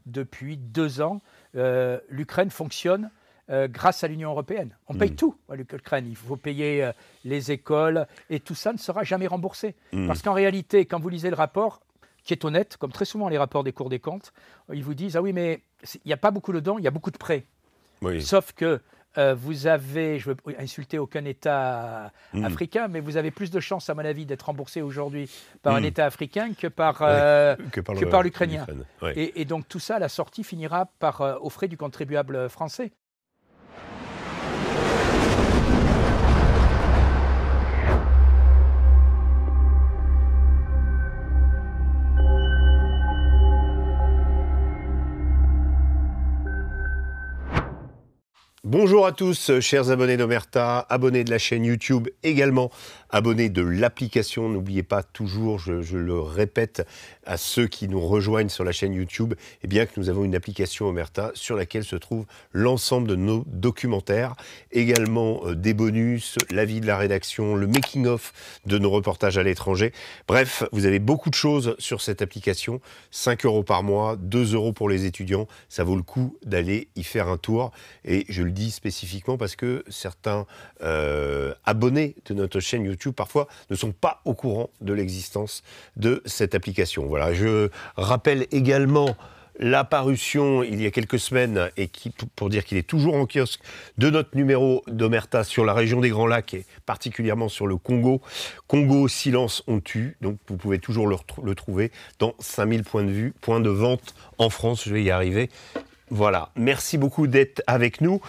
depuis 2 ans, l'Ukraine fonctionne grâce à l'Union européenne. On paye tout à l'Ukraine. Il faut payer les écoles et tout ça ne sera jamais remboursé. Parce qu'en réalité, quand vous lisez le rapport, qui est honnête, comme très souvent les rapports des cours des comptes, ils vous disent « Ah oui, mais il n'y a pas beaucoup de dons, il y a beaucoup de prêts. Oui. » Sauf que vous avez, je ne veux insulter aucun État africain, mais vous avez plus de chances, à mon avis, d'être remboursé aujourd'hui par un État africain que par l'Ukrainien. Et donc tout ça, à la sortie, finira par aux frais du contribuable français. Bonjour à tous, chers abonnés d'Omerta, abonnés de la chaîne YouTube, également abonnés de l'application. N'oubliez pas toujours, je le répète à ceux qui nous rejoignent sur la chaîne YouTube, eh bien que nous avons une application Omerta sur laquelle se trouve l'ensemble de nos documentaires, également des bonus, l'avis de la rédaction, le making-of de nos reportages à l'étranger. Bref, vous avez beaucoup de choses sur cette application, 5 € par mois, 2 € pour les étudiants, ça vaut le coup d'aller y faire un tour. Et je le dis spécifiquement parce que certains abonnés de notre chaîne YouTube parfois ne sont pas au courant de l'existence de cette application. Voilà, je rappelle également la parution il y a quelques semaines et pour dire qu'il est toujours en kiosque de notre numéro d'Omerta sur la région des Grands Lacs et particulièrement sur le Congo. Congo, silence, on tue. Donc vous pouvez toujours le trouver dans 5000 points de vente en France. Je vais y arriver. Voilà, merci beaucoup d'être avec nous.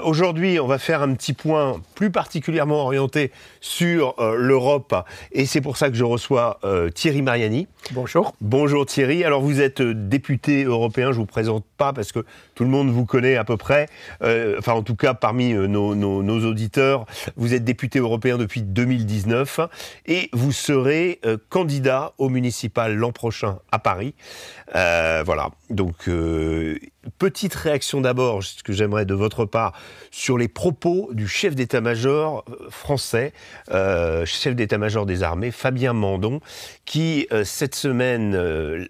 Aujourd'hui, on va faire un petit point plus particulièrement orienté sur l'Europe et c'est pour ça que je reçois Thierry Mariani. Bonjour. Bonjour Thierry. Alors vous êtes député européen, je ne vous présente pas parce que tout le monde vous connaît à peu près, enfin en tout cas parmi nos auditeurs. Vous êtes député européen depuis 2019 et vous serez candidat au municipal l'an prochain à Paris. Voilà, donc... petite réaction d'abord, ce que j'aimerais de votre part, sur les propos du chef d'état-major français, chef d'état-major des armées, Fabien Mandon, qui cette semaine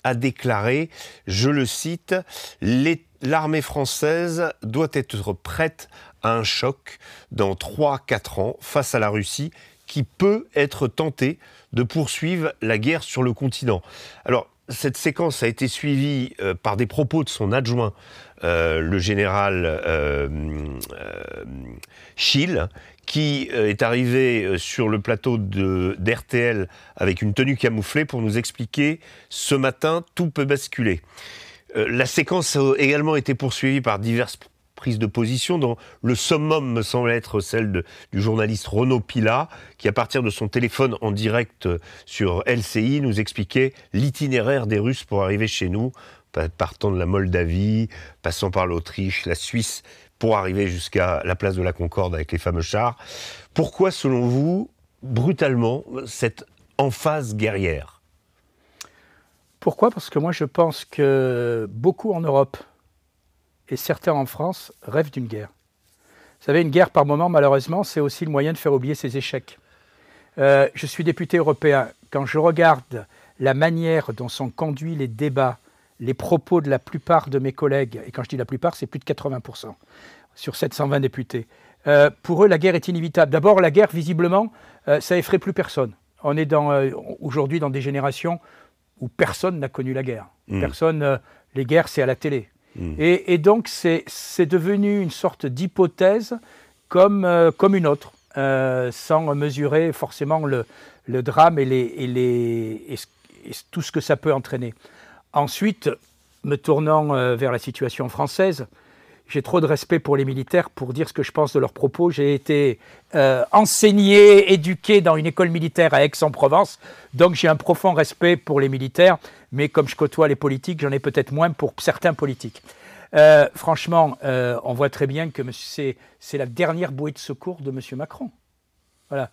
a déclaré, je le cite, « L'armée française doit être prête à un choc dans 3-4 ans face à la Russie qui peut être tentée de poursuivre la guerre sur le continent. » Alors, cette séquence a été suivie par des propos de son adjoint, le général Schill, qui est arrivé sur le plateau d'RTL avec une tenue camouflée pour nous expliquer « Ce matin, tout peut basculer ». La séquence a également été poursuivie par diverses prises de position dont le summum me semble être celle du journaliste Renaud Pila qui à partir de son téléphone en direct sur LCI nous expliquait l'itinéraire des Russes pour arriver chez nous, partant de la Moldavie, passant par l'Autriche, la Suisse, pour arriver jusqu'à la place de la Concorde avec les fameux chars. Pourquoi selon vous, brutalement, cette emphase guerrière ? Pourquoi ? Parce que moi je pense que beaucoup en Europe et certains en France rêvent d'une guerre. Vous savez, une guerre par moment, malheureusement, c'est aussi le moyen de faire oublier ses échecs. Je suis député européen. Quand je regarde la manière dont sont conduits les débats, les propos de la plupart de mes collègues, et quand je dis la plupart, c'est plus de 80% sur 720 députés, pour eux, la guerre est inévitable. D'abord, la guerre, visiblement, ça effraie plus personne. On est aujourd'hui dans des générations où personne n'a connu la guerre. Personne, les guerres, c'est à la télé. Et donc, c'est devenu une sorte d'hypothèse comme une autre, sans mesurer forcément le drame et tout ce que ça peut entraîner. Ensuite, me tournant vers la situation française, j'ai trop de respect pour les militaires pour dire ce que je pense de leurs propos. J'ai été enseigné, éduqué dans une école militaire à Aix-en-Provence, donc j'ai un profond respect pour les militaires, mais comme je côtoie les politiques, j'en ai peut-être moins pour certains politiques. Franchement, on voit très bien que c'est la dernière bouée de secours de M. Macron. Voilà.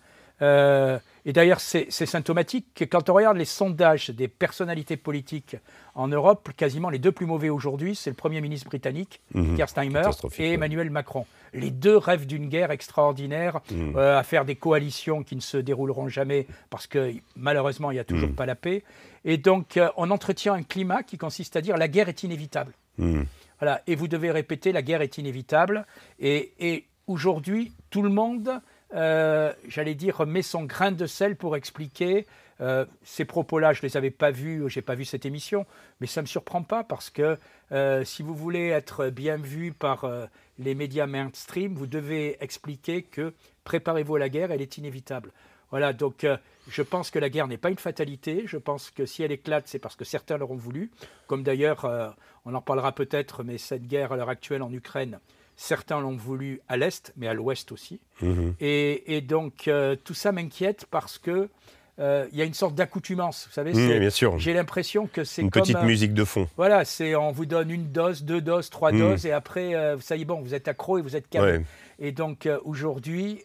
Et d'ailleurs, c'est symptomatique que quand on regarde les sondages des personnalités politiques en Europe, quasiment les deux plus mauvais aujourd'hui, c'est le Premier ministre britannique, Keir Starmer, et Emmanuel Macron. Les deux rêvent d'une guerre extraordinaire, à faire des coalitions qui ne se dérouleront jamais parce que malheureusement, il n'y a toujours pas la paix. Et donc, on entretient un climat qui consiste à dire la guerre est inévitable. Voilà. Et vous devez répéter la guerre est inévitable. Et aujourd'hui, tout le monde... j'allais dire, met son grain de sel pour expliquer ces propos-là. Je ne les avais pas vus, je n'ai pas vu cette émission, mais ça ne me surprend pas parce que si vous voulez être bien vu par les médias mainstream, vous devez expliquer que préparez-vous à la guerre, elle est inévitable. Voilà, donc je pense que la guerre n'est pas une fatalité. Je pense que si elle éclate, c'est parce que certains l'auront voulu. Comme d'ailleurs, on en parlera peut-être, mais cette guerre à l'heure actuelle en Ukraine, certains l'ont voulu à l'Est, mais à l'Ouest aussi. Et donc, tout ça m'inquiète parce que y a une sorte d'accoutumance. Vous savez, bien sûr. J'ai l'impression que c'est une comme... petite musique de fond. Voilà, on vous donne une dose, 2 doses, 3 doses, et après, ça y est, bon, vous êtes accro et vous êtes calme. Et donc, aujourd'hui,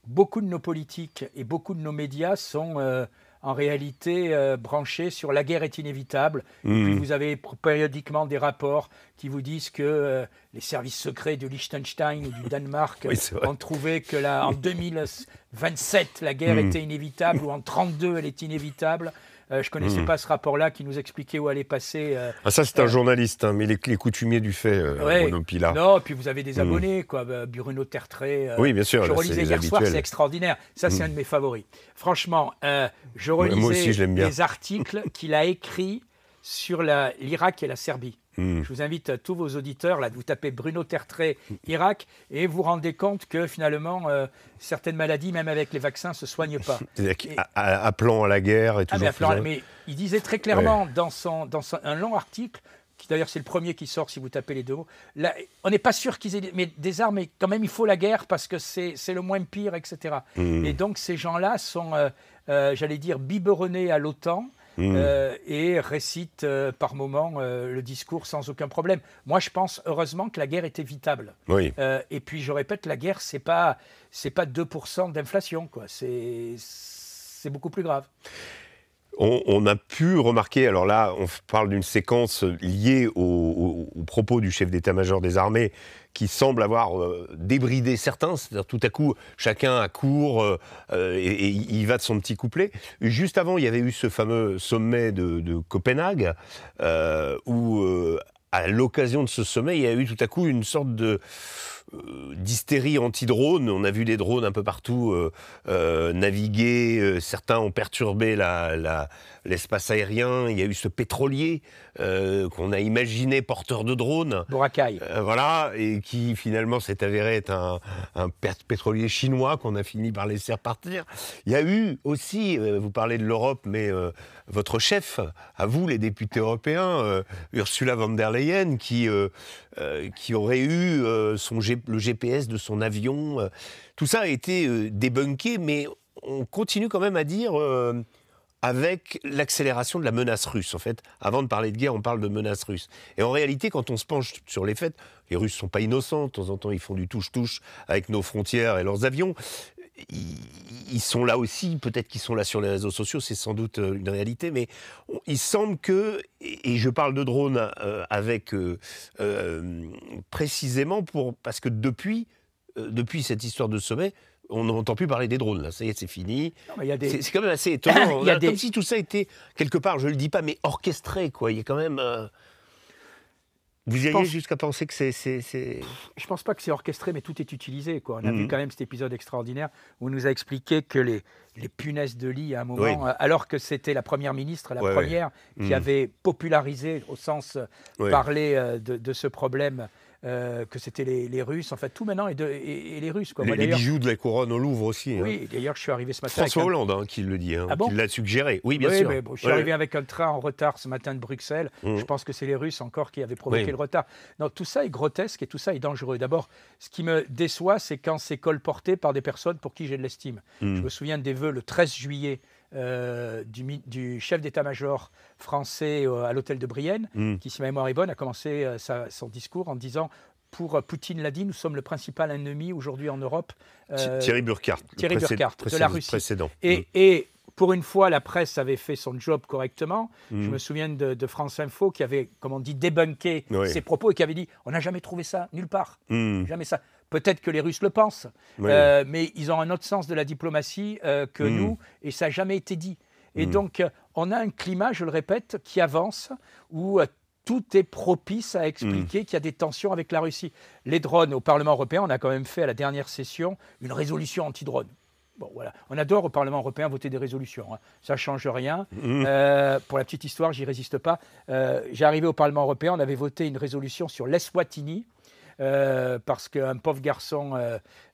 beaucoup de nos politiques et beaucoup de nos médias sont... en réalité branchés sur la guerre est inévitable. Et puis vous avez périodiquement des rapports qui vous disent que les services secrets du Liechtenstein ou du Danemark ont trouvé que en 2027, la guerre était inévitable, ou en 32, elle est inévitable. Je ne connaissais pas ce rapport-là qui nous expliquait où allait passer... ça, c'est un journaliste, hein, mais les coutumiers du fait, Bruno Pilat. Non, puis vous avez des abonnés, quoi. Bruno Tertrais. Oui, bien sûr. Je relisais hier soir, c'est extraordinaire. Ça, c'est un de mes favoris. Franchement, je relisais les articles qu'il a écrits sur l'Irak et la Serbie. Je vous invite tous vos auditeurs, là, vous tapez Bruno Tertrais, Irak, et vous vous rendez compte que finalement, certaines maladies, même avec les vaccins, ne se soignent pas. Appelant à la guerre et toujours mais il disait très clairement dans un long article, qui d'ailleurs c'est le premier qui sort si vous tapez les deux mots, là, on n'est pas sûr qu'ils aient des armes, mais quand même il faut la guerre parce que c'est le moins pire, etc. Et donc ces gens-là sont, j'allais dire, biberonnés à l'OTAN, et récite par moments le discours sans aucun problème. Moi, je pense heureusement que la guerre est évitable. Et puis, je répète, la guerre, c'est pas 2% d'inflation, quoi. C'est beaucoup plus grave. On a pu remarquer, alors là, on parle d'une séquence liée aux propos du chef d'état-major des armées qui semble avoir débridé certains, c'est-à-dire tout à coup, chacun accourt et il va de son petit couplet. Juste avant, il y avait eu ce fameux sommet de Copenhague, où, à l'occasion de ce sommet, il y a eu tout à coup une sorte d'hystérie anti-drone. On a vu des drones un peu partout naviguer. Certains ont perturbé l'espace aérien. Il y a eu ce pétrolier qu'on a imaginé porteur de drones. Boracay. Voilà, et qui finalement s'est avéré être un pétrolier chinois qu'on a fini par laisser repartir. Il y a eu aussi, vous parlez de l'Europe, mais votre chef, à vous les députés européens, Ursula von der Leyen, qui aurait eu le GPS de son avion. Tout ça a été débunké, mais on continue quand même à dire... avec l'accélération de la menace russe. En fait, avant de parler de guerre, on parle de menace russe. Et en réalité, quand on se penche sur les faits, les Russes ne sont pas innocents. De temps en temps, ils font du touche-touche avec nos frontières et leurs avions. Ils sont là aussi, peut-être qu'ils sont là sur les réseaux sociaux, c'est sans doute une réalité, mais il semble que, et je parle de drones précisément parce que depuis cette histoire de sommet, on n'entend plus parler des drones, là. Ça y est, c'est fini. C'est quand même assez étonnant. Comme si tout ça était, quelque part, je ne le dis pas, mais orchestré, quoi. Il y a quand même... Vous iriez jusqu'à penser que c'est... Je ne pense pas que c'est orchestré, mais tout est utilisé, quoi. On a vu quand même cet épisode extraordinaire où on nous a expliqué que les punaises de lit, à un moment, alors que c'était la première ministre, qui avait popularisé, au sens parler de ce problème, que c'était les Russes. En fait, tout maintenant est les Russes, quoi. Les bijoux de la couronne au Louvre aussi. Oui, d'ailleurs, je suis arrivé ce matin... François Hollande qui le dit, qui l'a suggéré. Oui, bien sûr. Mais je suis arrivé avec un train en retard ce matin de Bruxelles. Je pense que c'est les Russes encore qui avaient provoqué le retard. Non, tout ça est grotesque et tout ça est dangereux. D'abord, ce qui me déçoit, c'est quand c'est colporté par des personnes pour qui j'ai de l'estime. Je me souviens des vœux le 13 juillet du chef d'état-major français à l'hôtel de Brienne, qui, si ma mémoire est bonne, a commencé son discours en disant Poutine l'a dit, nous sommes le principal ennemi aujourd'hui en Europe. Thierry Burkhardt, de la Russie. Précédent. Et pour une fois, la presse avait fait son job correctement. Je me souviens de France Info qui avait, comme on dit, débunké ses propos et qui avait dit « on n'a jamais trouvé ça nulle part, jamais ça ». Peut-être que les Russes le pensent, mais ils ont un autre sens de la diplomatie que nous, et ça n'a jamais été dit. Et donc, on a un climat, je le répète, qui avance, où tout est propice à expliquer qu'il y a des tensions avec la Russie. Les drones, au Parlement européen, on a quand même fait à la dernière session une résolution anti-drone. Bon, voilà. On adore au Parlement européen voter des résolutions. Hein. Ça ne change rien. Pour la petite histoire, j'y résiste pas. J'ai arrivé au Parlement européen, on avait voté une résolution sur l'Eswatini, parce qu'un pauvre garçon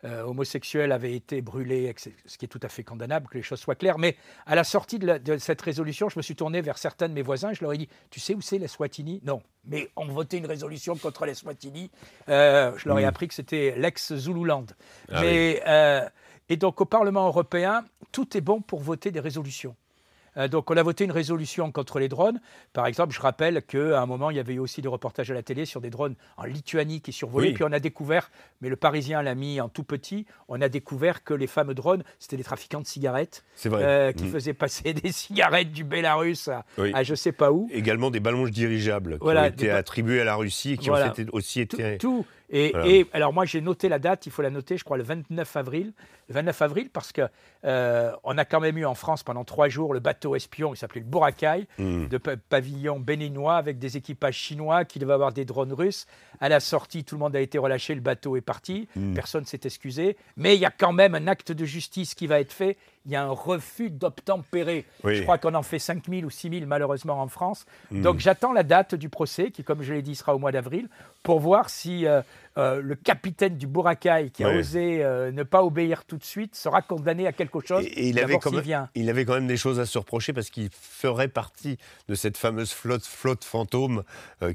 homosexuel avait été brûlé, ce qui est tout à fait condamnable, que les choses soient claires. Mais à la sortie de cette résolution, je me suis tourné vers certains de mes voisins, je leur ai dit « Tu sais où c'est l'Eswatini ?» Non. Mais on votait une résolution contre l'Eswatini. Je leur ai appris que c'était l'ex-Zululand. Et donc au Parlement européen, tout est bon pour voter des résolutions. Donc on a voté une résolution contre les drones. Par exemple, je rappelle qu'à un moment, il y avait eu aussi des reportages à la télé sur des drones en Lituanie qui survolaient. Puis on a découvert, mais le Parisien l'a mis en tout petit, on a découvert que les fameux drones, c'était des trafiquants de cigarettes qui faisaient passer des cigarettes du Bélarus à je ne sais pas où. Également des ballons dirigeables qui ont été attribués à la Russie et qui ont aussi été... Tout. Et alors moi, j'ai noté la date, il faut la noter, je crois, le 29 avril. Le 29 avril, parce qu'on a quand même eu en France pendant 3 jours le bateau espion, il s'appelait le Boracay, de pavillon béninois avec des équipages chinois qui devaient avoir des drones russes. À la sortie, tout le monde a été relâché, le bateau est parti, personne ne s'est excusé. Mais il y a quand même un acte de justice qui va être fait. Il y a un refus d'obtempérer. Je crois qu'on en fait 5 000 ou 6 000 malheureusement en France. Donc j'attends la date du procès, qui, comme je l'ai dit, sera au mois d'avril, pour voir si le capitaine du Boracay, qui a osé ne pas obéir tout de suite, sera condamné à quelque chose. Et il avait quand même des choses à se reprocher, parce qu'il ferait partie de cette fameuse flotte fantôme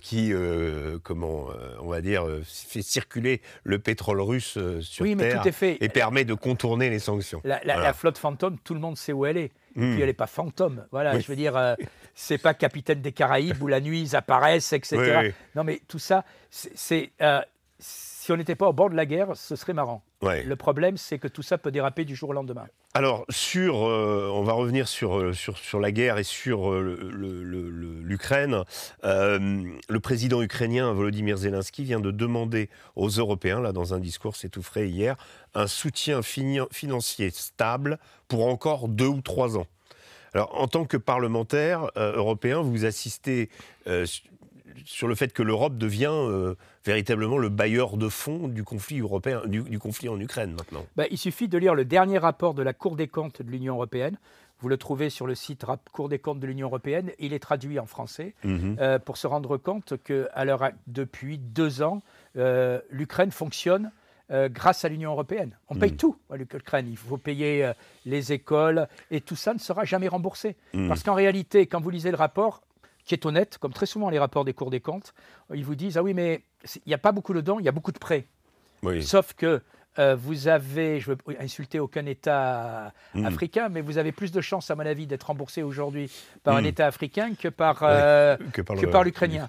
qui, on va dire, fait circuler le pétrole russe sur Terre et permet de contourner les sanctions. La flotte fantôme, tout le monde sait où elle est. Et puis elle n'est pas fantôme. Voilà, je veux dire, c'est pas Capitaine des Caraïbes où la nuit ils apparaissent, etc. Non, mais tout ça, si on n'était pas au bord de la guerre, ce serait marrant. Le problème, c'est que tout ça peut déraper du jour au lendemain. Alors, on va revenir sur la guerre et sur l'Ukraine. Le président ukrainien Volodymyr Zelensky vient de demander aux Européens, là, dans un discours, c'est tout frais hier, un soutien financier stable pour encore 2 ou 3 ans. Alors, en tant que parlementaire européen, vous assistez sur le fait que l'Europe devient véritablement le bailleur de fonds du conflit européen, du conflit en Ukraine maintenant. Il suffit de lire le dernier rapport de la Cour des comptes de l'Union européenne. Vous le trouvez sur le site Cour des comptes de l'Union européenne. Il est traduit en français pour se rendre compte que depuis 2 ans, l'Ukraine fonctionne grâce à l'Union européenne. On paye tout à l'Ukraine. Il faut payer les écoles et tout ça ne sera jamais remboursé. Parce qu'en réalité, quand vous lisez le rapport, qui est honnête, comme très souvent les rapports des cours des comptes, ils vous disent « Ah oui, mais il n'y a pas beaucoup de dons, il y a beaucoup de prêts. » Sauf que vous avez, je ne veux insulter aucun État africain, mais vous avez plus de chances, à mon avis, d'être remboursé aujourd'hui par un État africain que par l'Ukrainien.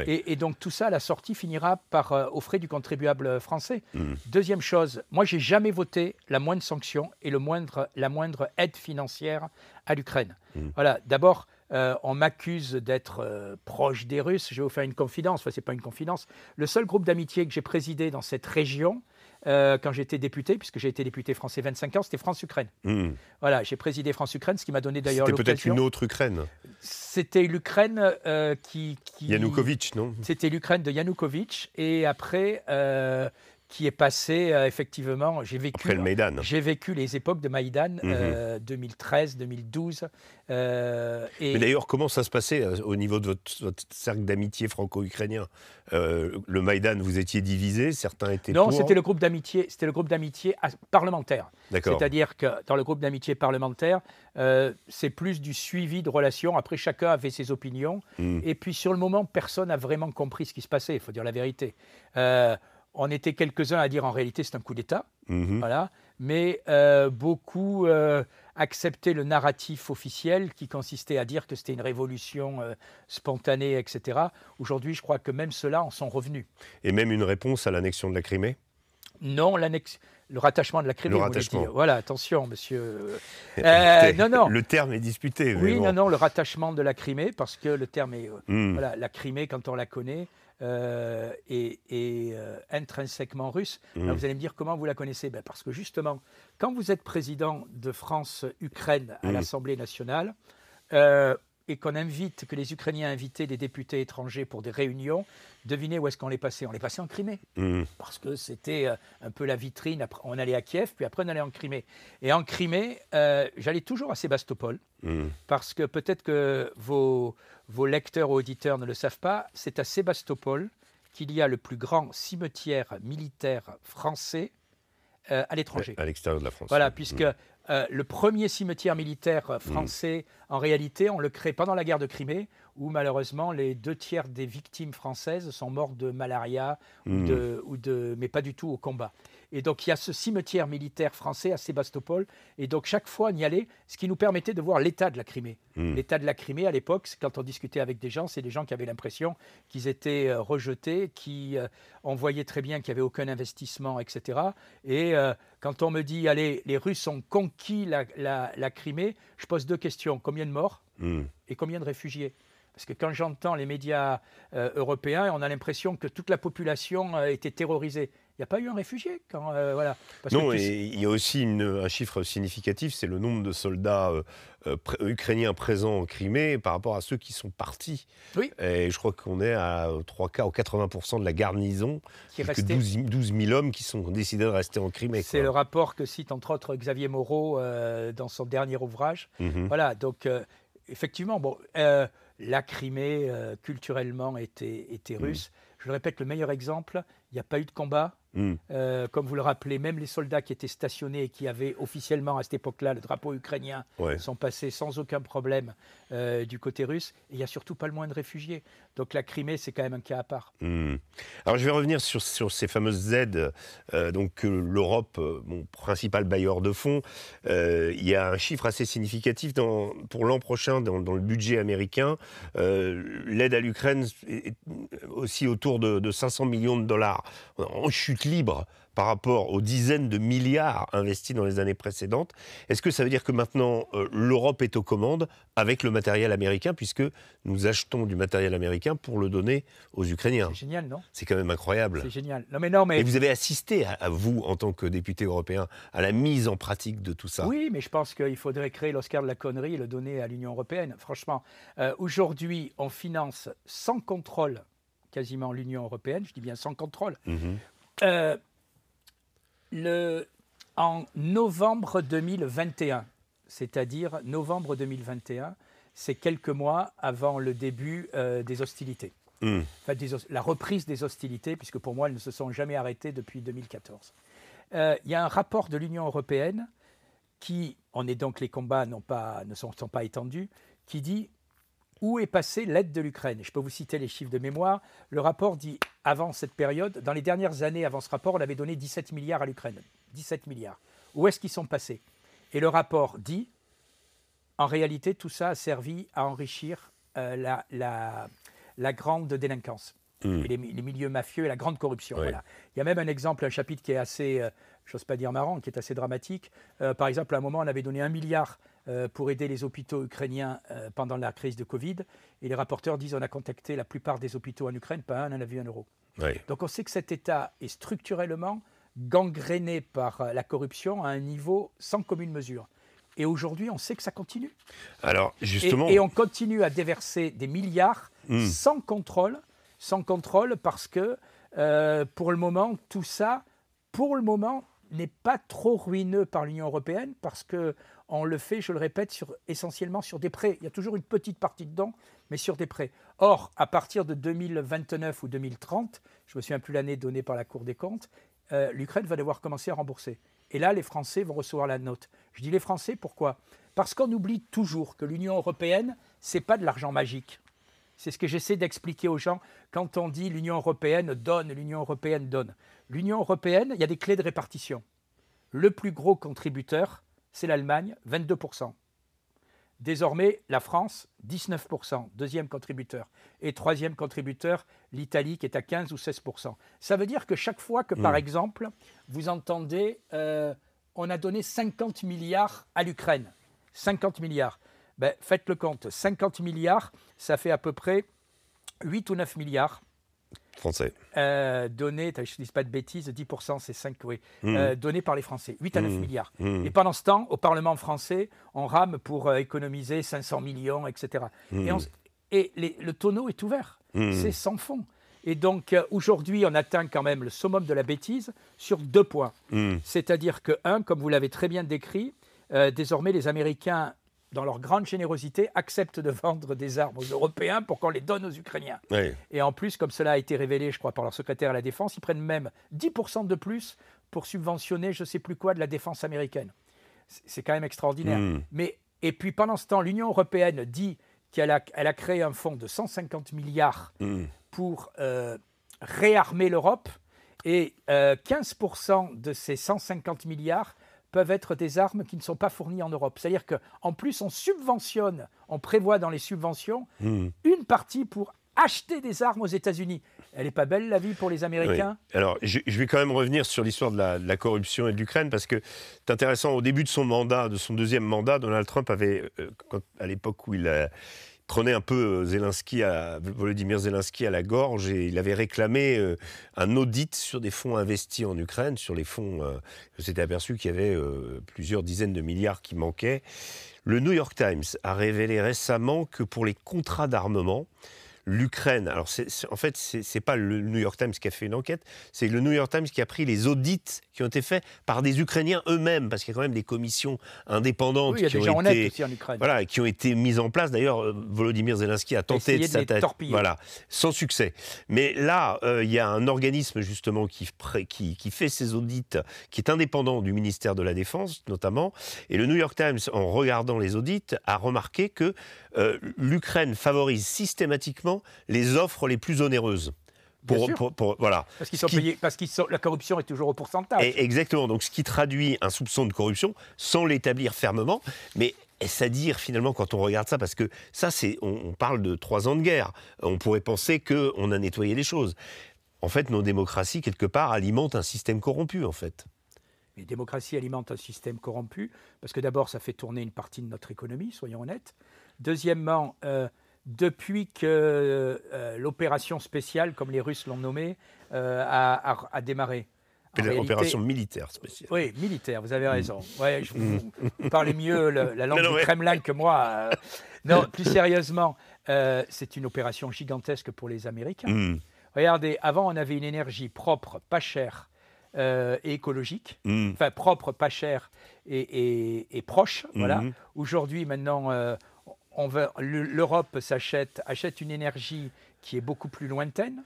Et donc tout ça, à la sortie, finira par aux frais du contribuable français. Deuxième chose, moi, je n'ai jamais voté la moindre sanction et la moindre aide financière à l'Ukraine. Voilà, d'abord, on m'accuse d'être proche des Russes. Je vais vous faire une confidence. Enfin, ce n'est pas une confidence. Le seul groupe d'amitié que j'ai présidé dans cette région, quand j'étais député, puisque j'ai été député français 25 ans, c'était France-Ukraine. Voilà, j'ai présidé France-Ukraine, ce qui m'a donné d'ailleurs l'occasion... C'était peut-être une autre Ukraine. C'était l'Ukraine qui... Yanukovych, non? C'était l'Ukraine de Yanukovych. Et après... qui est passé, effectivement, j'ai vécu les époques de Maïdan, 2013, 2012. Mais d'ailleurs, comment ça se passait au niveau de votre cercle d'amitié franco-ukrainien? Le Maïdan, vous étiez divisé, certains étaient pour... Non, c'était le groupe d'amitié parlementaire. C'est-à-dire que dans le groupe d'amitié parlementaire, c'est plus du suivi de relations. Après, chacun avait ses opinions. Et puis, sur le moment, personne n'a vraiment compris ce qui se passait, il faut dire la vérité. On était quelques-uns à dire en réalité c'est un coup d'État. Voilà. mais beaucoup acceptaient le narratif officiel qui consistait à dire que c'était une révolution spontanée, etc. Aujourd'hui, je crois que même ceux-là en sont revenus. Et même une réponse à l'annexion de la Crimée? Non, le rattachement de la Crimée, Le vous voulez rattachement. dire. Voilà, attention, monsieur. Non. Le terme est disputé. Mais Oui, bon. non, le rattachement de la Crimée, parce que le terme est... Mm. Voilà, la Crimée, quand on la connaît, est intrinsèquement russe. Mm. Là, vous allez me dire comment vous la connaissez. Ben, parce que justement, quand vous êtes président de France-Ukraine à l'Assemblée nationale, et que les Ukrainiens invitaient des députés étrangers pour des réunions, devinez où est-ce qu'on les passait? On les passait en Crimée. Parce que c'était un peu la vitrine. Après, on allait à Kiev, puis après on allait en Crimée. Et en Crimée, j'allais toujours à Sébastopol, parce que peut-être que vos lecteurs ou auditeurs ne le savent pas, c'est à Sébastopol qu'il y a le plus grand cimetière militaire français à l'étranger. À l'extérieur de la France. Voilà, puisque le premier cimetière militaire français, en réalité, on le crée pendant la guerre de Crimée, où malheureusement les 2/3 des victimes françaises sont mortes de malaria, mais pas du tout au combat. Et donc il y a ce cimetière militaire français à Sébastopol, et donc chaque fois on y allait, ce qui nous permettait de voir l'état de la Crimée. L'état de la Crimée à l'époque, quand on discutait avec des gens, c'est des gens qui avaient l'impression qu'ils étaient rejetés, on voyait très bien qu'il n'y avait aucun investissement, etc. Et quand on me dit, allez, les Russes ont conquis la Crimée, je pose deux questions. Combien de morts et combien de réfugiés? Parce que quand j'entends les médias européens, on a l'impression que toute la population était terrorisée. Il n'y a pas eu un réfugié quand, voilà. Parce non, que et il y a aussi un chiffre significatif, c'est le nombre de soldats ukrainiens présents en Crimée par rapport à ceux qui sont partis. Oui. Et je crois qu'on est à 3 quarts ou 80% de la garnison, qui est que resté. 12 000 hommes qui sont décidés de rester en Crimée. C'est le rapport que cite entre autres Xavier Moreau dans son dernier ouvrage. Voilà, donc effectivement, bon, la Crimée culturellement était russe. Je le répète, le meilleur exemple, il n'y a pas eu de combat. Comme vous le rappelez, même les soldats qui étaient stationnés et qui avaient officiellement à cette époque-là le drapeau ukrainien sont passés sans aucun problème du côté russe. Et il n'y a surtout pas le moins de réfugiés. Donc la Crimée, c'est quand même un cas à part. Alors je vais revenir sur ces fameuses aides. Donc l'Europe, mon principal bailleur de fonds, il y a un chiffre assez significatif pour l'an prochain dans le budget américain. L'aide à l'Ukraine est aussi autour de 500 millions de dollars. En chute libre par rapport aux dizaines de milliards investis dans les années précédentes. Est-ce que ça veut dire que maintenant l'Europe est aux commandes avec le matériel américain, puisque nous achetons du matériel américain pour le donner aux Ukrainiens? C'est génial, non? C'est quand même incroyable. C'est génial. Non, mais... Et vous avez assisté, à vous, en tant que député européen, à la mise en pratique de tout ça? Oui, mais je pense qu'il faudrait créer l'Oscar de la connerie et le donner à l'Union européenne. Franchement, aujourd'hui, on finance sans contrôle quasiment l'Union européenne, je dis bien sans contrôle. En novembre 2021, c'est-à-dire novembre 2021, c'est quelques mois avant le début des hostilités. Enfin, la reprise des hostilités, puisque pour moi, elles ne se sont jamais arrêtées depuis 2014. Il y a un rapport de l'Union européenne qui, donc les combats ne sont pas étendus, qui dit où est passée l'aide de l'Ukraine. Je peux vous citer les chiffres de mémoire. Le rapport dit, avant cette période, dans les dernières années avant ce rapport, on avait donné 17 milliards à l'Ukraine. 17 milliards. Où est-ce qu'ils sont passés? Et le rapport dit, en réalité, tout ça a servi à enrichir la grande délinquance. Et les milieux mafieux et la grande corruption. Voilà. Il y a même un exemple, un chapitre qui est assez, j'ose pas dire marrant, qui est assez dramatique. Par exemple, à un moment, on avait donné 1 milliard pour aider les hôpitaux ukrainiens pendant la crise de Covid. Et les rapporteurs disent on a contacté la plupart des hôpitaux en Ukraine, pas un n'en a vu 1 euro. Donc on sait que cet État est structurellement gangréné par la corruption à un niveau sans commune mesure. Et aujourd'hui, on sait que ça continue. Alors, justement... Et on continue à déverser des milliards sans contrôle parce que, pour le moment, tout ça, n'est pas trop ruineux par l'Union européenne parce qu'on le fait, je le répète, essentiellement sur des prêts. Il y a toujours une petite partie dedans, mais sur des prêts. Or, à partir de 2029 ou 2030, je ne me souviens plus l'année donnée par la Cour des comptes, l'Ukraine va devoir commencer à rembourser. Et là, les Français vont recevoir la note. Je dis les Français, pourquoi? Parce qu'on oublie toujours que l'Union européenne, ce n'est pas de l'argent magique. C'est ce que j'essaie d'expliquer aux gens quand on dit l'Union européenne donne, l'Union européenne donne. L'Union européenne, il y a des clés de répartition. Le plus gros contributeur, c'est l'Allemagne, 22%. Désormais, la France, 19%, deuxième contributeur. Et troisième contributeur, l'Italie, qui est à 15 ou 16%. Ça veut dire que chaque fois que, par exemple, vous entendez on a donné 50 milliards à l'Ukraine, 50 milliards, ben, faites le compte, 50 milliards, ça fait à peu près 8 ou 9 milliards. Français. Donnés, je ne dis pas de bêtises, 10%, c'est 5, oui, donnés par les Français, 8 à 9 milliards. Et pendant ce temps, au Parlement français, on rame pour économiser 500 millions, etc. Et le tonneau est ouvert, c'est sans fond. Et donc, aujourd'hui, on atteint quand même le summum de la bêtise sur 2 points. C'est-à-dire que, comme vous l'avez très bien décrit, désormais, les Américains, dans leur grande générosité, acceptent de vendre des armes aux Européens pour qu'on les donne aux Ukrainiens. Oui. Et en plus, comme cela a été révélé, je crois, par leur secrétaire à la Défense, ils prennent même 10% de plus pour subventionner je ne sais plus quoi de la défense américaine. C'est quand même extraordinaire. Et puis, pendant ce temps, l'Union européenne dit qu'elle a créé un fonds de 150 milliards pour réarmer l'Europe. Et 15% de ces 150 milliards peuvent être des armes qui ne sont pas fournies en Europe. C'est-à-dire qu'en plus, on subventionne, on prévoit dans les subventions une partie pour acheter des armes aux États-Unis. Elle n'est pas belle, la vie, pour les Américains? Oui. Alors, je vais quand même revenir sur l'histoire de la corruption et de l'Ukraine, parce que c'est intéressant, au début de son mandat, de son deuxième mandat, Donald Trump avait, à l'époque où il prenait un peu Volodymyr Zelensky à la gorge, et il avait réclamé un audit sur des fonds investis en Ukraine, sur les fonds, on s'était aperçu qu'il y avait plusieurs dizaines de milliards qui manquaient. Le New York Times a révélé récemment que pour les contrats d'armement, l'Ukraine, alors en fait, c'est pas le New York Times qui a fait une enquête, c'est le New York Times qui a pris les audits qui ont été faits par des Ukrainiens eux-mêmes, parce qu'il y a quand même des commissions indépendantes qui ont été mises en place. D'ailleurs, Volodymyr Zelensky a tenté de s'attaquer, sans succès. Mais là, il y a un organisme justement qui fait ces audits, qui est indépendant du ministère de la Défense notamment, et le New York Times, en regardant les audits, a remarqué que l'Ukraine favorise systématiquement les offres les plus onéreuses. Voilà. Parce qu'ils sont payés, la corruption est toujours au pourcentage. Exactement. Donc, ce qui traduit un soupçon de corruption, sans l'établir fermement. Mais est-ce à dire, finalement, quand on regarde ça, parce que ça, on parle de 3 ans de guerre. On pourrait penser qu'on a nettoyé les choses. En fait, nos démocraties, quelque part, alimentent un système corrompu, en fait. Les démocraties alimentent un système corrompu, parce que d'abord, ça fait tourner une partie de notre économie, soyons honnêtes. Deuxièmement, depuis que l'opération spéciale, comme les Russes l'ont nommée, a démarré. L'opération militaire spéciale. Oui, militaire, vous avez raison. Ouais, vous parlez mieux la langue du Kremlin que moi. Non, plus sérieusement, c'est une opération gigantesque pour les Américains. Regardez, avant, on avait une énergie propre, pas chère et écologique. Enfin, propre, pas chère et proche. Voilà. Aujourd'hui, maintenant... l'Europe achète une énergie qui est beaucoup plus lointaine,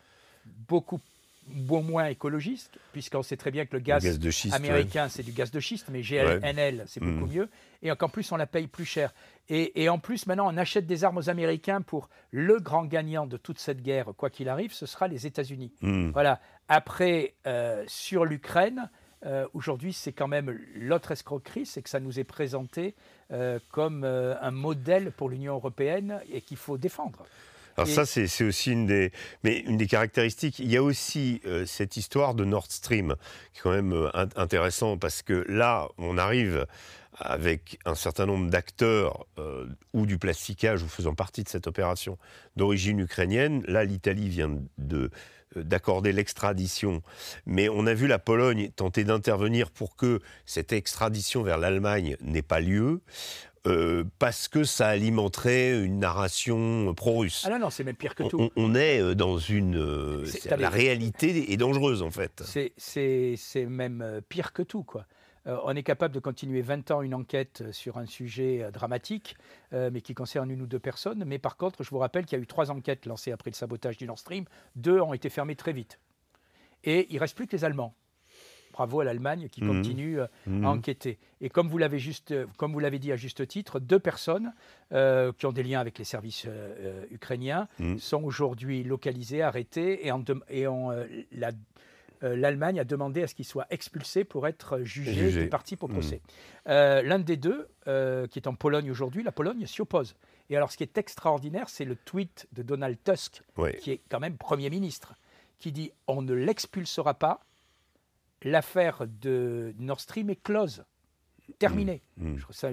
beaucoup moins écologiste, puisqu'on sait très bien que le gaz de schiste, américain, c'est du gaz de schiste, mais GNL, c'est beaucoup mieux. Et qu'en plus, on la paye plus cher. Et en plus, maintenant, on achète des armes aux Américains pour le grand gagnant de toute cette guerre, quoi qu'il arrive, ce sera les États-Unis. Voilà. Après, sur l'Ukraine... aujourd'hui, c'est quand même l'autre escroquerie, c'est que ça nous est présenté comme un modèle pour l'Union européenne et qu'il faut défendre. Alors ça, c'est aussi une des caractéristiques. Il y a aussi cette histoire de Nord Stream, qui est quand même intéressant, parce que là, on arrive avec un certain nombre d'acteurs ou du plasticage ou faisant partie de cette opération d'origine ukrainienne. Là, l'Italie vient d'accorder l'extradition, mais on a vu la Pologne tenter d'intervenir pour que cette extradition vers l'Allemagne n'ait pas lieu, parce que ça alimenterait une narration pro-russe. Ah non, c'est même pire que tout. On est dans la réalité est dangereuse, en fait. C'est même pire que tout, quoi. On est capable de continuer 20 ans une enquête sur un sujet dramatique, mais qui concerne 1 ou 2 personnes. Mais par contre, je vous rappelle qu'il y a eu 3 enquêtes lancées après le sabotage du Nord Stream. 2 ont été fermées très vite. Et il ne reste plus que les Allemands. Bravo à l'Allemagne qui continue à enquêter. Et comme vous l'avez dit à juste titre, 2 personnes qui ont des liens avec les services ukrainiens sont aujourd'hui localisées, arrêtées et ont l'Allemagne a demandé à ce qu'il soit expulsé pour être jugé et parti pour procès. L'un des deux, qui est en Pologne aujourd'hui, la Pologne s'y oppose. Et alors, ce qui est extraordinaire, c'est le tweet de Donald Tusk, qui est quand même Premier ministre, qui dit « On ne l'expulsera pas, l'affaire de Nord Stream est close. » Terminé.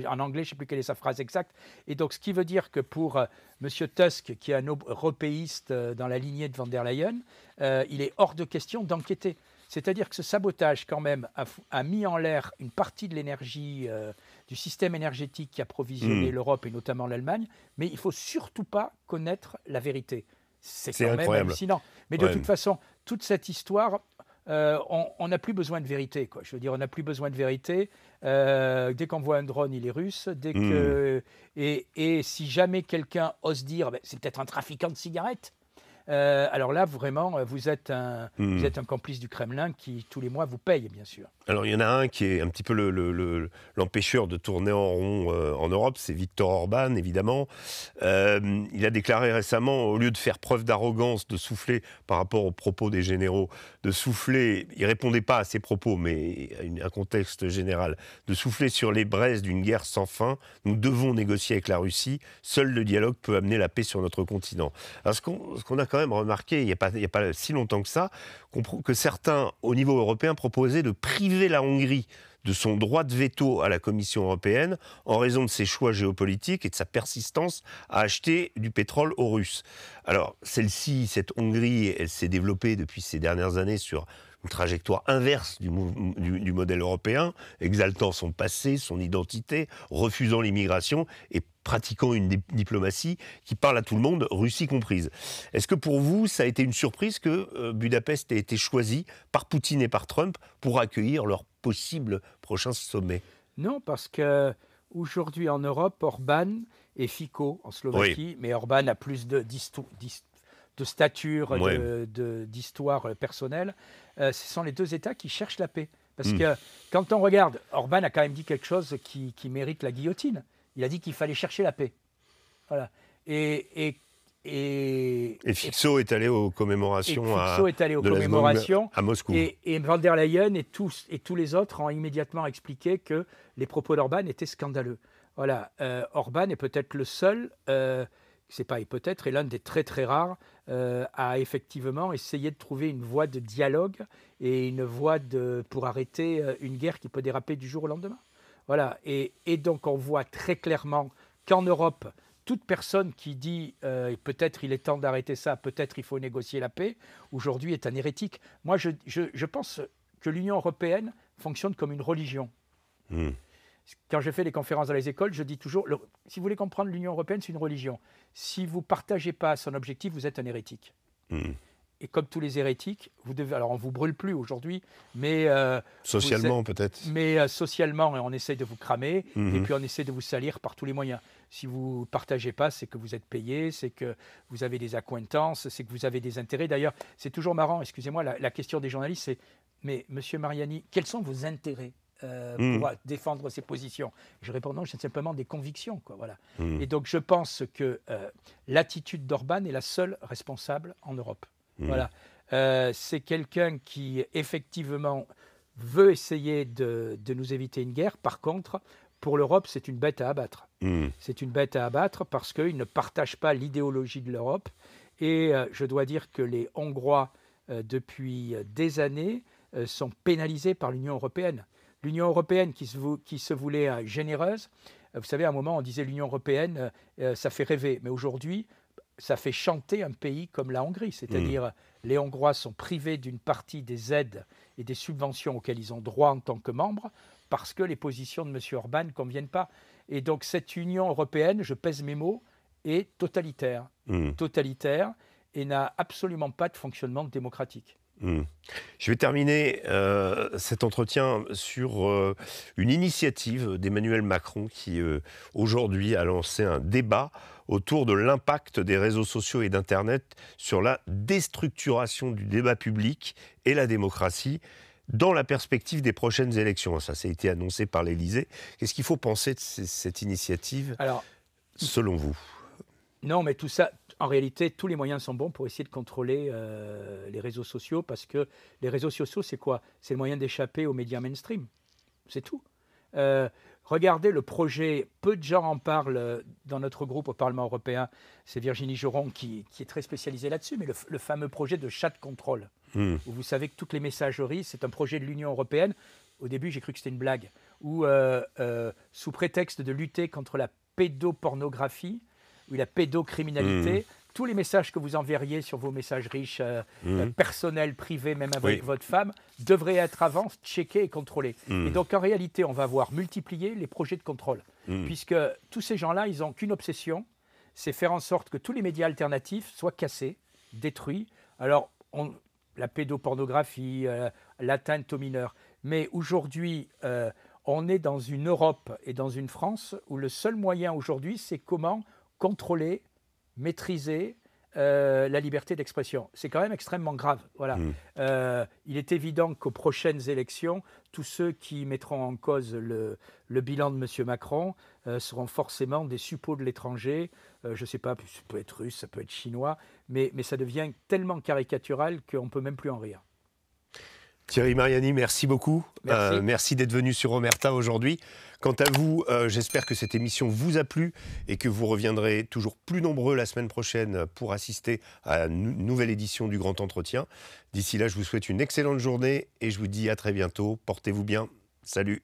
En anglais, je ne sais plus quelle est sa phrase exacte. Et donc, ce qui veut dire que pour M. Tusk, qui est un européiste dans la lignée de von der Leyen, il est hors de question d'enquêter. C'est-à-dire que ce sabotage, quand même, a mis en l'air une partie de l'énergie, du système énergétique qui approvisionnait l'Europe et notamment l'Allemagne. Mais il ne faut surtout pas connaître la vérité. C'est quand même hallucinant. Mais de toute façon, toute cette histoire... on n'a plus besoin de vérité, quoi. Je veux dire, on n'a plus besoin de vérité. Dès qu'on voit un drone, il est russe. Et si jamais quelqu'un ose dire, c'est peut-être un trafiquant de cigarettes. Alors là, vraiment, vous êtes un complice du Kremlin qui, tous les mois, vous paye, bien sûr. Alors, il y en a un qui est un petit peu l'empêcheur de tourner en rond en Europe, c'est Viktor Orban, évidemment. Il a déclaré récemment, au lieu de faire preuve d'arrogance, de souffler par rapport aux propos des généraux, de souffler, il ne répondait pas à ses propos, mais à un contexte général, de souffler sur les braises d'une guerre sans fin. Nous devons négocier avec la Russie. Seul le dialogue peut amener la paix sur notre continent. Alors, ce qu'on a quand même remarqué, il n'y a pas si longtemps que ça, que certains, au niveau européen, proposaient de priver la Hongrie de son droit de veto à la Commission européenne en raison de ses choix géopolitiques et de sa persistance à acheter du pétrole aux Russes. Alors, cette Hongrie, elle s'est développée depuis ces dernières années sur une trajectoire inverse du modèle européen, exaltant son passé, son identité, refusant l'immigration et pratiquant une diplomatie qui parle à tout le monde, Russie comprise. Est-ce que pour vous, ça a été une surprise que Budapest ait été choisi par Poutine et par Trump pour accueillir leur possible prochain sommet? Non, parce que aujourd'hui en Europe, Orban et Fico en Slovaquie, mais Orban a plus de stature, d'histoire personnelle. Ce sont les deux États qui cherchent la paix. Parce que quand on regarde, Orban a quand même dit quelque chose qui mérite la guillotine. Il a dit qu'il fallait chercher la paix. Voilà. Et Fico est allé aux commémorations à Moscou. Et von der Leyen et tous les autres ont immédiatement expliqué que les propos d'Orban étaient scandaleux. Voilà. Orban est peut-être le seul, est l'un des très très rares à effectivement essayer de trouver une voie de dialogue et une voie pour arrêter une guerre qui peut déraper du jour au lendemain. Voilà, et donc on voit très clairement qu'en Europe, toute personne qui dit peut-être il est temps d'arrêter ça, peut-être il faut négocier la paix, aujourd'hui est un hérétique. Moi, je pense que l'Union européenne fonctionne comme une religion. Quand je fais des conférences dans les écoles, je dis toujours, si vous voulez comprendre l'Union européenne, c'est une religion. Si vous ne partagez pas son objectif, vous êtes un hérétique. Et comme tous les hérétiques, vous devez. Alors, on ne vous brûle plus aujourd'hui, mais. Socialement, peut-être. Mais socialement, on essaie de vous cramer, et puis on essaie de vous salir par tous les moyens. Si vous ne partagez pas, c'est que vous êtes payé, c'est que vous avez des accointances, c'est que vous avez des intérêts. D'ailleurs, c'est toujours marrant, excusez-moi, la question des journalistes, c'est mais monsieur Mariani, quels sont vos intérêts pour défendre ces positions? Je réponds non, c'est simplement des convictions, quoi, voilà. Et donc, je pense que l'attitude d'Orban est la seule responsable en Europe. Voilà, c'est quelqu'un qui effectivement veut essayer de nous éviter une guerre. Par contre, pour l'Europe, c'est une bête à abattre. C'est une bête à abattre parce qu'il ne partage pas l'idéologie de l'Europe. Et je dois dire que les Hongrois, depuis des années, sont pénalisés par l'Union européenne. L'Union européenne qui se voulait généreuse, vous savez, à un moment, on disait l'Union européenne, ça fait rêver. Mais aujourd'hui, ça fait chanter un pays comme la Hongrie, c'est-à-dire les Hongrois sont privés d'une partie des aides et des subventions auxquelles ils ont droit en tant que membres parce que les positions de M. Orban ne conviennent pas. Et donc cette Union européenne, je pèse mes mots, est totalitaire. Totalitaire et n'a absolument pas de fonctionnement démocratique. Je vais terminer cet entretien sur une initiative d'Emmanuel Macron qui aujourd'hui a lancé un débat autour de l'impact des réseaux sociaux et d'Internet sur la déstructuration du débat public et la démocratie dans la perspective des prochaines élections. Ça a été annoncé par l'Élysée. Qu'est-ce qu'il faut penser de cette initiative, selon vous ? Non, mais tout ça, en réalité, tous les moyens sont bons pour essayer de contrôler les réseaux sociaux, parce que les réseaux sociaux, c'est quoi? C'est le moyen d'échapper aux médias mainstream. C'est tout. Regardez le projet, peu de gens en parlent dans notre groupe au Parlement européen, c'est Virginie Joron qui est très spécialisée là-dessus, mais le fameux projet de chat control, où vous savez que toutes les messageries, c'est un projet de l'Union européenne. Au début, j'ai cru que c'était une blague, où sous prétexte de lutter contre la pédopornographie ou la pédocriminalité, tous les messages que vous enverriez sur vos messageries personnelles, privées, même avec votre femme, devraient être avant checkés et contrôlés. Et donc, en réalité, on va voir multiplier les projets de contrôle, puisque tous ces gens-là, ils n'ont qu'une obsession, c'est faire en sorte que tous les médias alternatifs soient cassés, détruits. Alors, la pédopornographie, l'atteinte aux mineurs. Mais aujourd'hui, on est dans une Europe et dans une France où le seul moyen aujourd'hui, c'est comment contrôler, maîtriser la liberté d'expression. C'est quand même extrêmement grave. Voilà. Il est évident qu'aux prochaines élections, tous ceux qui mettront en cause le bilan de M. Macron seront forcément des suppôts de l'étranger. Je ne sais pas, ça peut être russe, ça peut être chinois, mais ça devient tellement caricatural qu'on ne peut même plus en rire. Thierry Mariani, merci beaucoup. Merci d'être venu sur Omerta aujourd'hui. Quant à vous, j'espère que cette émission vous a plu et que vous reviendrez toujours plus nombreux la semaine prochaine pour assister à une nouvelle édition du Grand Entretien. D'ici là, je vous souhaite une excellente journée et je vous dis à très bientôt. Portez-vous bien. Salut.